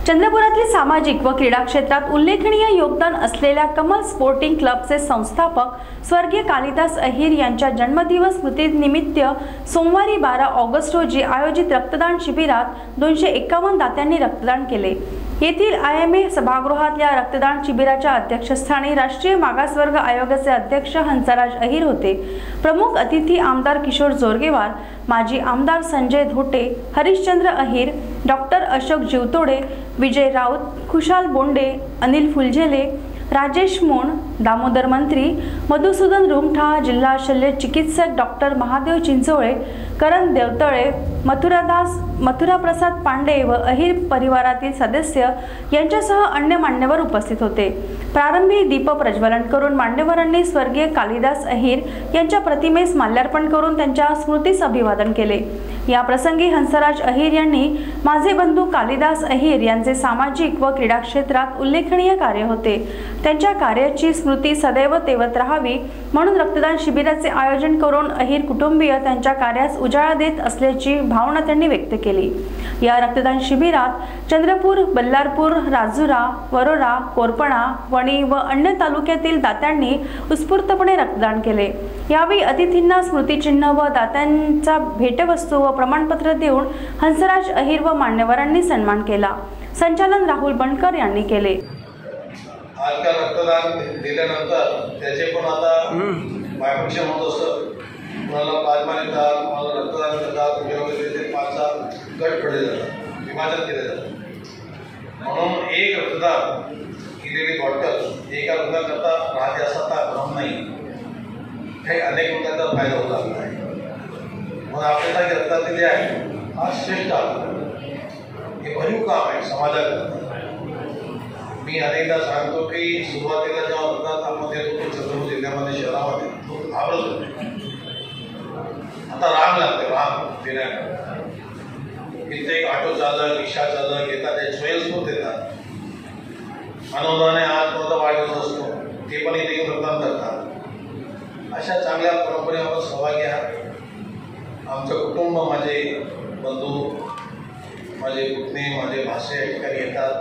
चंद्रपुरातील सामाजिक व क्रीडा क्षेत्रात उल्लेखनीय योगदान असलेल्या कमल स्पोर्टिंग क्लबचे संस्थापक स्वर्गीय कालिदास अहिर यांच्या जन्मदिवस स्मृतीनिमित्त सोमवारी 12 ऑगस्ट रोजी आयोजित रक्तदान शिबिरात 251 दात्यांनी रक्तदान केले। येथील IMA सभागृहात या रक्तदान शिबिराच्या अध्यक्षस्थानी राष्ट्रीय मागासवर्ग आयोगाचे अध्यक्ष हंसराज अहिर होते। प्रमुख अतिथी आमदार किशोर जोरगेवार, माजी आमदार संजय धोटे, हरिश्चंद्र अहिर, डॉक्टर अशोक जीवतोडे, विजय राऊत, खुशाल बोंडे, अनिल फुलझेले, राजेश मोण, दामोदर मंत्री, मधुसूदन रुमठा, जिल्हा शल्य चिकित्सक डॉक्टर महादेव चिंचोळे, करण देवतळे, मथुराप्रसाद पांडे व अहिर परिवारातील सदस्य यांच्यासह अन्य मान्यवर उपस्थित होते। प्रारंभी दीप प्रज्वलन करून मान्यवरांनी स्वर्गीय कालिदास अहिर यांच्या प्रतिमेस माल्यार्पण करून त्यांच्या स्मृतीस अभिवादन केले। या प्रसंगी हंसराज अहिर यांनी माझे बंधू कालिदास अहिर यांचे सामाजिक व क्रीडा क्षेत्रात उल्लेखनीय कार्य होते, त्यांच्या कार्याची स्मृती सदैव तेवत राहावी म्हणून रक्तदान शिबिराचे आयोजन करून अहिर कुटुंबीय त्यांच्या कार्यास उजाळा देत असल्याची भावना त्यांनी व्यक्त केली। या रक्तदान शिबिरात चंद्रपूर, बल्लारपूर, राजुरा, वरोरा, कोरपणा, वणी व अन्य तालुक्यातील दात्यांनी उत्स्फूर्तपणे रक्तदान केले। यावेळी अतिथींना स्मृतिचिन्ह व दात्यांचा भेटवस्तू व प्रमाणपत्र देऊन हंसराज अहिर व मान्यवरांनी सन्मान केला। संचालन राहुल बनकर यांनी केले। आज का रक्तदान दिल्यानंतर त्याचे पण आता बायफंक्शन होत असतं। कोणाला प्लाझ्मा देतात, कोणाला रक्तदान देतात, वगैरे 5 गट पडले जातात, विभाजन केले जातं। म्हणून एक रक्तदान केलेली बॉटल एका रुग्णाकरता राहते असा भ्रम नाही, काही अनेक लोकांचा फायदा होत लागला आहे। म्हणून आपल्याला रक्तदान दिले आहे हा श्रेष्ठ हे भरीव काम आहे समाजाकरता। मी अनेकदा सांगतो की सुरुवातीला जेव्हा रक्तदान आपण देतो चंद्रपूर जिल्ह्यामध्ये शहरामध्ये तो घाबरत होते, आता रांग लागते रांग देण्याकरता। इथे एक ऑटो चालक, रिक्षा चालक येतात, स्वयंस्फूर्त येतात, अनुदाने आज कोणता वाढवत असतो ते पण इथे रक्तदान करतात। अशा चांगल्या परंपरेवर सहभागी आहात। आमचं कुटुंब, माझे बंधू, माझे पुतणे, माझे भाषे या ठिकाणी येतात,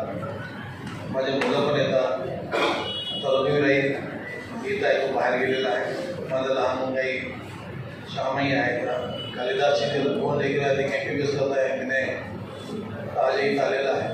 माझे मुलं पण येतात। आता रवी राहील येत आहे, तो बाहेर गेलेला आहे। माझं लहान मुलगा श्यामही आहे, कालिदासची ते कोण देखील MBBS करत आहे, आजही आलेला आहे।